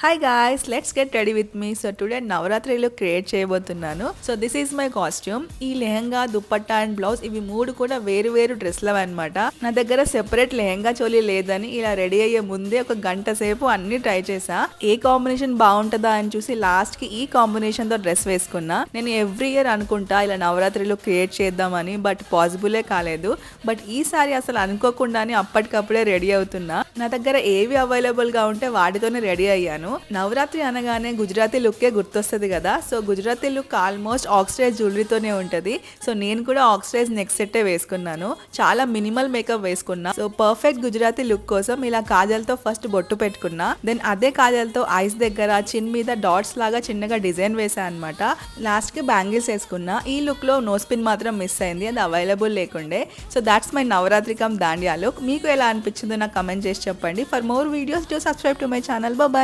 Hi guys, let's get ready with me. So today నవరాత్రిలో create చేయబోతున్నాను. So this is my costume. ఈ lehenga, dupatta and blouse ఇవి మూడు కూడా వేరు వేరు డ్రెస్లు అనమాట. నా దగ్గర సెపరేట్ లెహంగా చోలీ లేదని ఇలా రెడీ అయ్యే ముందే ఒక గంట సేపు అన్ని ట్రై చేసా. ఏ కాంబినేషన్ బాగుంటుందా అని చూసి లాస్ట్ కి ఈ కాంబినేషన్ తో డ్రెస్ వేసుకున్నా. నేను ఎవ్రీ ఇయర్ అనుకుంటా ఇలా నవరాత్రిలో క్రియేట్ చేద్దామని, బట్ పాసిబులే కాలేదు. బట్ ఈసారి అసలు అనుకోకుండానే అప్పటికప్పుడే రెడీ అవుతున్నా. నా దగ్గర ఏవి అవైలబుల్ గా ఉంటే వాటితోనే రెడీ అయ్యాను. నవరాత్రి అనగానే గుజరాతీ లుక్కే గుర్తొస్తుంది కదా. So Gujarati look almost oxidise జ్యువెలరీతోనే ఉంటుంది. సో నేను కూడా ఆక్సిడైజ్ నెక్ సెట్టే వేసుకున్నాను. చాలా మినిమల్ మేకప్ వేసుకున్నా. సో పర్ఫెక్ట్ గుజరాతీ లుక్ కోసం ఇలా కాజల్తో ఫస్ట్ బొట్టు పెట్టుకున్నా. దెన్ అదే కాజల్తో ఐస్ దగ్గర చిన్ మీద డాట్స్ లాగా చిన్నగా డిజైన్ వేసా అనమాట. లాస్ట్ కి బ్యాంగిల్స్ వేసుకున్నా. ఈ లుక్ లో నోస్ పిన్ మాత్రం మిస్ అయింది, అది అవైలబుల్ లేకుండే. So that's my Navratri come dandiya look. మీకు ఎలా అనిపించిందో నాకు కమెంట్ చేసి చెప్పండి. For more videos do subscribe to my channel. Bye.